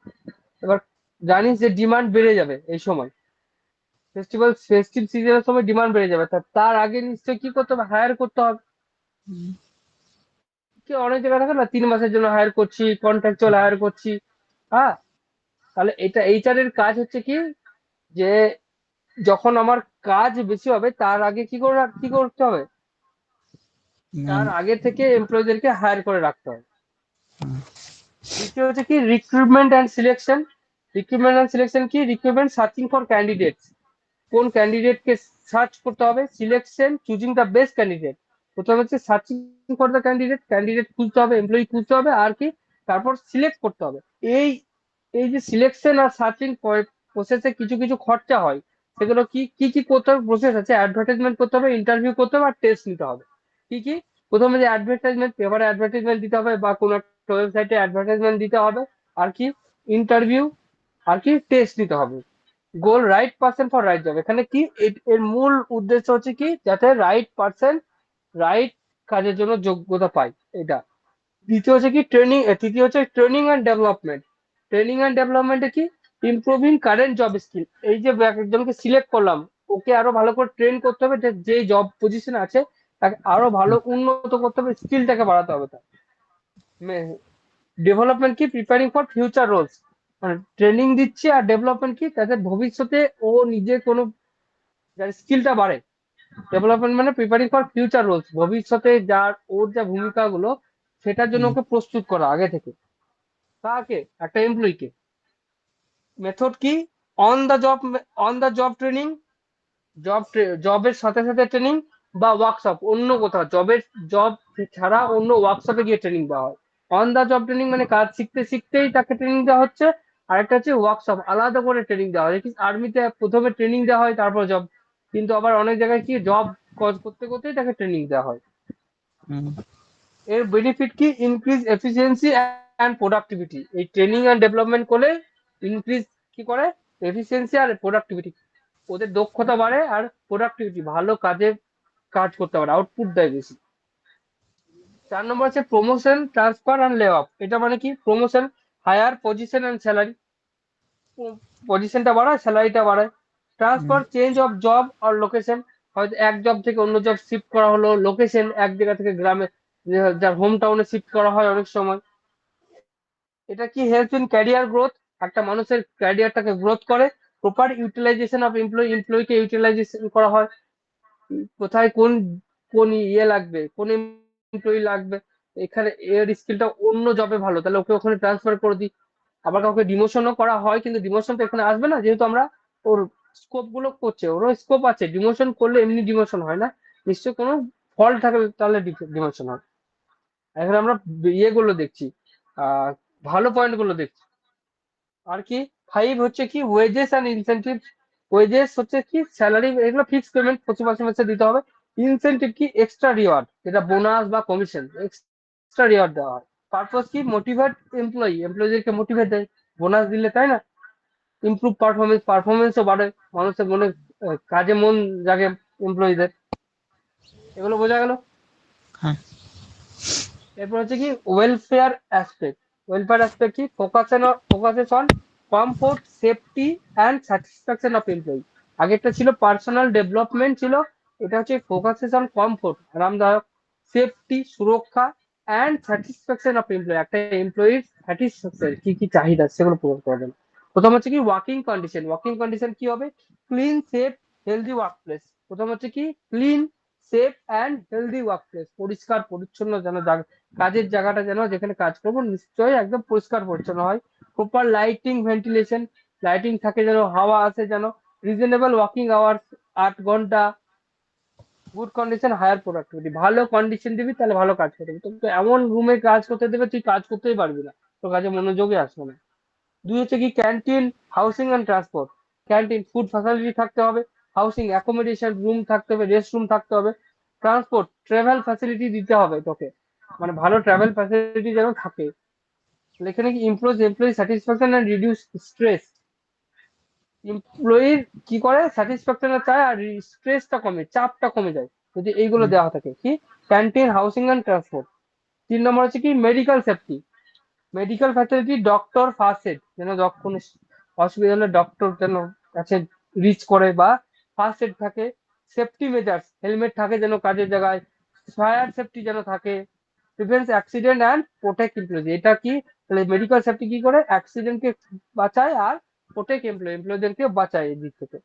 এবার জানিস যে ডিমান্ড বেড়ে যাবে এই সময়, ফেস্টিভ সিজনের সময় ডিমান্ড বেড়ে যাবে, তার আগে নিশ্চয়ই কি করতে হবে, হায়ার করতে হবে। কি অনেক জায়গায় থাকে না, 3 মাসের জন্য হায়ার করছি, কন্ট্রাকচুয়াল হায়ার করছি। হ্যাঁ, তাহলে এটা এইচআর এর কাজ হচ্ছে কি, যে যখন আমার কাজ বেশি হবে তার আগে কি করতে হবে, তার আগে থেকে এমপ্লয়ীদেরকে হায়ার করে রাখতে হবে। দ্বিতীয় হচ্ছে কি রিক্রুটমেন্ট অ্যান্ড সিলেকশন। কি, রিক্রুটমেন্ট সার্চিং ফর ক্যান্ডিডেটস, কোন ক্যান্ডিডেটকে সার্চ করতে হবে, selection choosing the best candidate. প্রথমে হচ্ছে সার্চিং ফর দ্য ক্যান্ডিডেট খুঁজতে হবে, এমপ্লয়ি খুঁজতে হবে, আর কি তারপর সিলেক্ট করতে হবে। এই এই যে সিলেকশন আর সার্চিং প্রসেসে কিছু কিছু খরচা হয়, সেগুলো কি কি কি করতে হবে, প্রসেস আছে, অ্যাডভার্টাইজমেন্ট করতে হবে, ইন্টারভিউ করতে হবে, আর টেস্ট নিতে হবে। কি কি, প্রথমে যে অ্যাডভার্টাইজমেন্ট, পেপারে অ্যাডভার্টাইজমেন্ট দিতে হবে, বা কোনো একটা ওয়েবসাইটে অ্যাডভার্টাইজমেন্ট দিতে হবে, আর কি ইন্টারভিউ, আর কি টেস্ট নিতে হবে। Goal, right person for right job. এখানে কি এর মূল উদ্দেশ্য হচ্ছে কি, যাতে রাইট পার্সন রাইট কাজের জন্য যোগ্যতা পায়, এটা। তৃতীয় হচ্ছে training and development. Training and ডেভেলপমেন্টে কি, ইমপ্রুভিং কারেন্ট জব স্কিল। এই যে একজনকে সিলেক্ট করলাম, ওকে আরো ভালো করে ট্রেন করতে হবে, যে জব পজিশন আছে তাকে আরো ভালো উন্নত করতে হবে, স্কিলটাকে বাড়াতে হবে তার। ডেভেলপমেন্ট কি, প্রিপেয়ারিং ফর ফিউচার রোলস। মানে ট্রেনিং দিচ্ছে, আর ডেভেলপমেন্ট কি, তাতে ভবিষ্যতে ও নিজে কোনো স্কিলটা বাড়ে। ডেভেলপমেন্ট মানে প্রিপেয়ারিং ফর ফিউচার রোলস, ভবিষ্যতে যার ওর যা ভূমিকাগুলো, সেটার জন্য ওকে প্রস্তুত করা আগে থেকে। কাকে, একটা এমপ্লয়িকে। মেথড কি, অন দা জব ট্রেনিং, জবের সাথে সাথে ট্রেনিং, বা ওয়ার্কশপ, অন্য কোথাও জব ছাড়া অন্য ওয়ার্কশপে গিয়ে ট্রেনিং দেওয়া হয়। অন দা জব ট্রেনিং মানে কাজ শিখতে শিখতেই তাকে ট্রেনিং দেওয়া হচ্ছে। আরেকটা হচ্ছে ওয়ার্কশপ, আলাদা করে ট্রেনিং দেওয়া হয়। আর্মিতে প্রথমে ট্রেনিং দেওয়া হয়, তারপর জব। কিন্তু আবার অনেক জায়গায় কি, জব করতে করতেই তাকে ট্রেনিং দেওয়া হয়। এর বেনিফিট কি, ইনক্রিজ এফিসিয়েন্সি অ্যান্ড প্রোডাক্টিভিটি। এই ট্রেনিং অ্যান্ড ডেভেলপমেন্ট করলে ইনক্রিজ কি করে, এফিসিয়েন্সি আর প্রোডাক্টিভিটি, ওদের দক্ষতা বাড়ে আর প্রোডাক্টিভিটি, ভালো কাজ করতে পারে, আউটপুট দেয় বেশি। 4 নম্বর হচ্ছে promotion, transfer and lay off. এটা মানে কি, promotion, higher position and salary, পজিশনটা বাড়ায়, স্যালারিটা বাড়ায়। Transfer, change of job or location, হয়তো এক জব থেকে অন্য জব শিফট করা হলো, লোকেশন এক জায়গা থেকে গ্রামে, যার হোম টাউনে শিফট করা হয় অনেক সময়। এটা কি, হেল্প ইন ক্যারিয়ার গ্রোথ, একটা মানুষের ক্যারিয়ারটাকে গ্রোথ করে। প্রপার ইউটিলাইজেশন অফ এমপ্লয়িকে ইউটিলাইজেশন করা হয়, কোথায় কোন কোন ইয়ে লাগবে, কোন এমপ্লয়ি লাগবে, এখানে এর স্কিলটা অন্য জবে ভালো, তাহলে ওকে ওখানে ট্রান্সফার করে দিই। আবার কাউকে ডিমোশনও করা হয়, কিন্তু ডিমোশন তো এখানে আসবে না, যেহেতু আমরা ওর স্কোপ গুলো করছে, ওরও স্কোপ আছে, ডিমোশন করলে এমনি ডিমোশন হয় না, নিশ্চয় কোনো ফল্ট থাকলে তাহলে ডিমোশন হয়। এখন আমরা ইয়েগুলো দেখছি, আহ ভালো পয়েন্ট গুলো দেখছি। আর কি, 5 হচ্ছে কি, ওয়েজেস অ্যান্ড ইনসেনটিভ। ওয়েজেস হচ্ছে কি, স্যালারি, এগুলো ফিক্সড পেমেন্ট প্রতি মাসে মাসে দিতে হবে। ইনসেনটিভ কি, এক্সট্রা রিওয়ার্ড, যেটা বোনাস বা কমিশন, এক্সট্রা রিওয়ার্ড দেওয়া হয়। পারপোজ কি, মোটিভেট এমপ্লয়ীদেরকে মোটিভেট দেয় বোনাস দিলে, তাই না? ইমপ্রুভ পারফরমেন্সও বাড়ে, মানুষের মনে কাজে মন জাগে এমপ্লয়ীদের। এগুলো বোঝা গেল। হ্যাঁ। এরপর হচ্ছে কি, ওয়েলফেয়ার অ্যাসপেক্ট। ওয়েলফেয়ার অ্যাসপেক্ট কি, focuses on comfort, safety and satisfaction of employee. আগেরটা ছিল পার্সোনাল ডেভেলপমেন্ট ছিল, এটা হচ্ছে ফোকাসেস অন কমফোর্ট, আরামদায়ক, সেফটি, সুরক্ষা, অ্যান্ড স্যাটিসফ্যাকশন অফ এমপ্লয়ি, একটা এমপ্লয়ির স্যাটিসফ্যাকশন, কি কি চাহিদা সেগুলো পূরণ করে দেন। প্রথম হচ্ছে কি, ওয়ার্কিং কন্ডিশন কি হবে, clean, safe, healthy work place. প্রথম হচ্ছে কি, clean, safe and healthy work place, পরিষ্কার পরিচ্ছন্ন যেন কাজের জায়গাটা, যেন যেখানে কাজ করবো নিশ্চয়ই একদম পরিষ্কার পরিচ্ছন্ন হয়। প্রপার লাইটিং, ভেন্টিলেশন, লাইটিং থাকে যেন, হাওয়া আসে যেন। রিজনেবল ওয়ার্কিং আওয়ার্স, 8 ঘন্টা। গুড কন্ডিশন, হায়ার প্রোডাক্টিভিটি, ভালো কন্ডিশন দিবি তাহলে ভালো কাজ করতে হবে, তো এমন রুমে কাজ করতে দেবে তুই কাজ করতেই পারবি না, তোর কাজে মনোযোগই আসবে না। 2 হচ্ছে কি, canteen, housing and transport. Canteen, food facility থাকতে হবে। হাউসিং, অ্যাকোমোডেশন, রুম থাকতে হবে, রেস্ট রুম থাকতে হবে। ট্রান্সপোর্ট, ট্রাভেল ফ্যাসিলিটি দিতে হবে তোকে, মানে ভালো ট্রাভেল ফ্যাসিলিটি যেন থাকে। এখানে কি, employee satisfaction and reduce stress. এমপ্লয়ির কি করে, স্যাটিসফ্যাকশনটা চায় আর স্ট্রেসটা কমে, চাপটা কমে যায় যদি এইগুলো দেওয়া থাকে। কি, ক্যান্টিন, হাউসিং অ্যান্ড ট্রান্সপোর্ট। 3 নম্বর হচ্ছে কি, medical safety. Medical facility, doctor, first aid, যেন কোনো অসুবিধা হলে ডক্টর যেন কাছে রিচ করে, বা ফার্স্ট এড থাকে। সেফটি মেজার্স, হেলমেট থাকে যেন কাজের জায়গায়, ফায়ার সেফটি যেন থাকে। Prevents accident and protect employee. এটা কি, তাহলে মেডিকেল সেফটি কি করে, অ্যাক্সিডেন্টকে বাঁচায় আর প্রোটেক্ট এমপ্লয়ীদেরকে বাঁচায় এই দিক থেকে।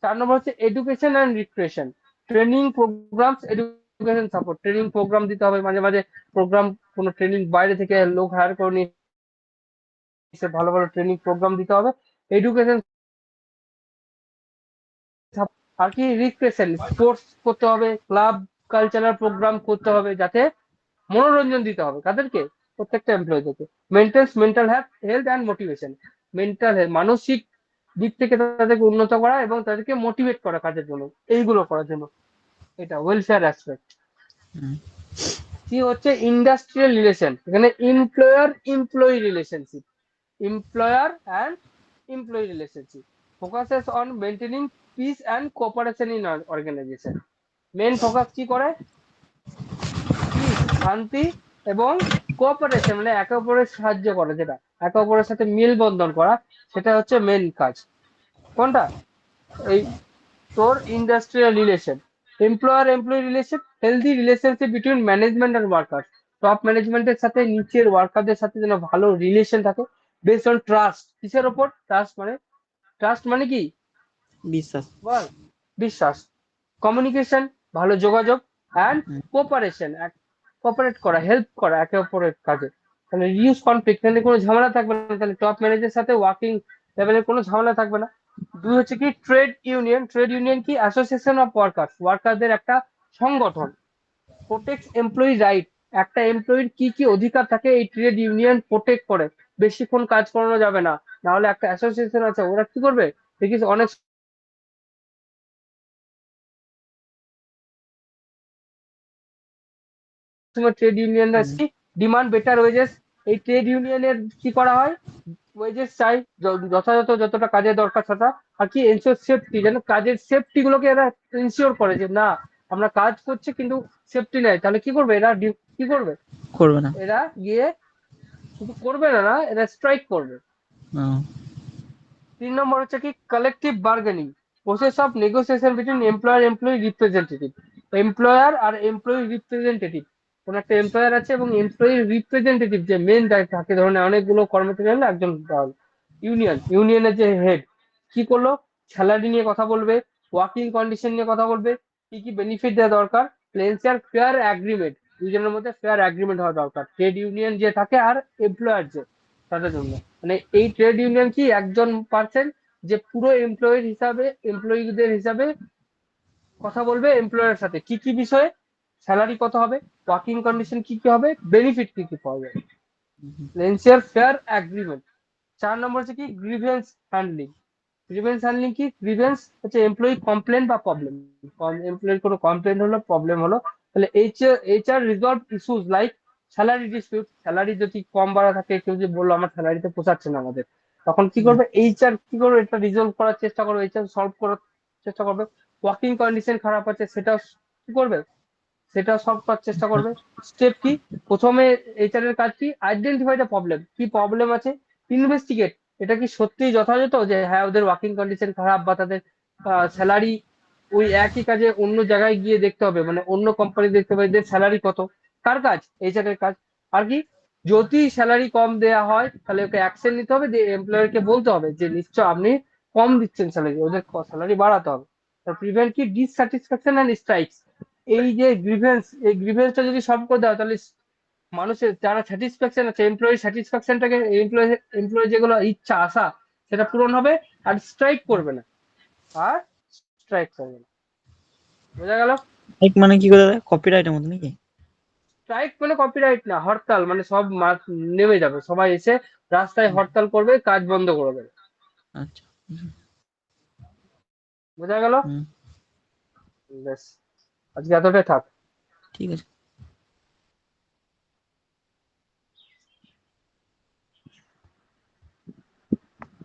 4 নম্বর হচ্ছে education and recreation, training programs, education support, training program দিতে হবে মাঝে মাঝে, প্রোগ্রাম, কোনো ট্রেনিং বাইরে থেকে লোক হায়ার করে নিয়ে এসে ভালো ভালো ট্রেনিং প্রোগ্রাম দিতে হবে। এডুকেশন, আর কি, রিক্রিয়েশন, স্পোর্টস করতে হবে, ক্লাব, কালচারাল প্রোগ্রাম করতে হবে, যাতে মনোরঞ্জন দিতে হবে কাদেরকে, প্রত্যেকটা এমপ্লয়ীদেরকে। Mental health and motivation, mental health, মানসিক দিক থেকে তাদেরকে উন্নত করা এবং তাদেরকে মোটিভেট করা কাজের জন্য, এইগুলো করার জন্য। এটা ওয়েলফেয়ার অ্যাসপেক্ট। কি হচ্ছে, ইন্ডাস্ট্রিয়াল রিলেশন, এখানে employee relationship, employer and employee relationship, focuses on maintaining peace and cooperation in our organization. Main focus কি করে, পিস, শান্তি এবং কোঅপারেশন, মানে একে অপরের সাহায্য করা, যেটা একে অপরের সাথে মিল বন্ধন করা, সেটা হচ্ছে মেন কাজ। কোনটা, এই তোর industrial relation. Employee relation, healthy relationship between management and worker, top ম্যানেজমেন্টের সাথে নিচের ওয়ার্কারদের সাথে যেন ভালো রিলেশন থাকে। বেসড অন ট্রাস্ট, কিসের ওপর, ট্রাস্ট মানে কি, বিশ্বাস। বল, বিশ্বাস। কমিউনিকেশন, ভালো যোগাযোগ। And hmm. কোঅপারেশন, কোঅপারেট করা, হেল্প করা একে অপরের কাজে। তাহলে রিডিউস কনফ্লিক্ট, তাহলে কোনো ঝামেলা থাকবে না, তাহলে টপ ম্যানেজারের সাথে ওয়ার্কিং লেভেলে কোনো ঝামেলা থাকবে না। 2 হচ্ছে কি, ট্রেড ইউনিয়ন কি, অ্যাসোসিয়েশন অফ ওয়ার্কারদের একটা সংগঠন। প্রোটেক্ট এমপ্লয়ি রাইট, একটা এমপ্লয়ির কি কি অধিকার থাকে এই ট্রেড ইউনিয়ন প্রোটেক্ট করে। বেশিক্ষণ কাজ করানো যাবে না, নাহলে একটা অ্যাসোসিয়েশন আছে, ওরা কি করবে, দেখিস অনেক সময় ট্রেড ইউনিয়নরা হুম। ডিমান্ড বেটার ওয়েজেস, এই ট্রেড ইউনিয়নের কি করা হয়, ওয়েজেস চাই যথাযথ যতটা কাজের দরকার সেটা, আর কি এনশিওর সেফটি, যেন কাজের সেফটি গুলোকে এরা এনশিওর করে যে না আমরা কাজ করছি কিন্তু সেফটি নেই, তাহলে কি করবে এরা, কি করবে করবে না। এরা গিয়ে, শুধু করবে না না এরা স্ট্রাইক করবে। হুম, 3 নম্বর হচ্ছে কি collective bargaining, process of negotiation between employer employee representative. Employer আর এমপ্লয়ি রিপ্রেজেন্টেটিভ, কোন একটা এমপ্লয়ার আছে এবং এমপ্লয়ি রিপ্রেজেন্টেটিভ যে মেন দায়িত্ব থাকে, ধরুন অনেকগুলো কর্মচারী হলে একজন ইউনিয়নের যে হেড কি করলো, স্যালারি নিয়ে কথা বলবে, ওয়ার্কিং কন্ডিশন নিয়ে কথা বলবে, কি কি বেনিফিট দেওয়া দরকার, প্লেন্সিয়ার ফেয়ার অ্যাগ্রিমেন্ট, দুজনের মধ্যে ফেয়ার অ্যাগ্রিমেন্ট হওয়া দরকার, ট্রেড ইউনিয়ন যে থাকে আর এমপ্লয়ার যে, তাদের জন্য। মানে এই ট্রেড ইউনিয়ন কি একজন পার্সন যে পুরো এমপ্লয়ির হিসাবে, এমপ্লয়িদের হিসাবে কথা বলবে এমপ্লয়ারের সাথে, কি কি বিষয়ে, স্যালারি কত হবে, ওয়ার্কিং কন্ডিশন কি কি হবে, বেনিফিট কি কি পাওয়া যাবে, প্লেন্সিয়ার ফেয়ার অ্যাগ্রিমেন্ট। 4 নম্বর হচ্ছে কি গ্রিভেন্স হ্যান্ডলিং। গ্রিভেন্স হ্যান্ডলিং কি, গ্রিভেন্স হচ্ছে এমপ্লয়ি কমপ্লেন বা প্রবলেম, এমপ্লয়ির কোনো কমপ্লেন হলো, প্রবলেম হলো, তাহলে HR resolve issues like salary dispute, salary যদি কম বাড়া থাকে, কেউ যদি বললো আমার স্যালারিতে পোষাচ্ছে না আমাদের, তখন কি হুম, করবে এইচআর, কি করবে এটা রিজলভ করার চেষ্টা করবে, এইচআর সলভ করার চেষ্টা করবে। ওয়ার্কিং কন্ডিশন খারাপ আছে সেটাও কি করবে, সেটা সলভ করার চেষ্টা করবে। স্টেপ কি, প্রথমে এইচআর এর কাজ কি, আইডেন্টিফাই দ্য প্রবলেম, কি প্রবলেম আছে, ইনভেস্টিগেট, এটা কি সত্যি যথাযথ যে হ্যাঁ ওদের ওয়ার্কিং কন্ডিশন খারাপ বা তাদের স্যালারি ওই একই কাজে অন্য জায়গায় গিয়ে দেখতে হবে, মানে অন্য কোম্পানি দেখতে হবে যে স্যালারি কত, কার কাজ, এইচআর এর কাজ। আর কি, যদি স্যালারি কম দেয়া হয় তাহলে ওকে অ্যাকশন নিতে হবে, যে এমপ্লয়ারকে বলতে হবে যে নিশ্চয় আপনি কম দিচ্ছেন স্যালারি, ওদের স্যালারি বাড়াতে হবে। প্রিভেন্ট কি ডিসস্যাটিসফ্যাকশন এন্ড স্ট্রাইকস, এই যে গ্রিভেন্স, এই গ্রিভেন্সটা যদি সলভ করে দেওয়া তাহলে মানুষের যারা স্যাটিসফ্যাকশন আছে, এমপ্লয়ি স্যাটিসফ্যাকশনটাকে, এমপ্লয়ি যেগুলো ইচ্ছা আশা সেটা পূরণ হবে, আর স্ট্রাইক করবে না, আর স্ট্রাইক করবে না। বোঝা গেল? এক মানে কি করে কপিরাইটের মতো নাকি? স্ট্রাইক মানে কপিরাইট না, হরতাল, মানে সব নেমে যাবে, সবাই এসে রাস্তায় হুম, হরতাল করবে, কাজ বন্ধ করে দেবে। আচ্ছা। বোঝা গেল? হুম, বেশ, আজকে এতটাই থাক। ঠিক আছে।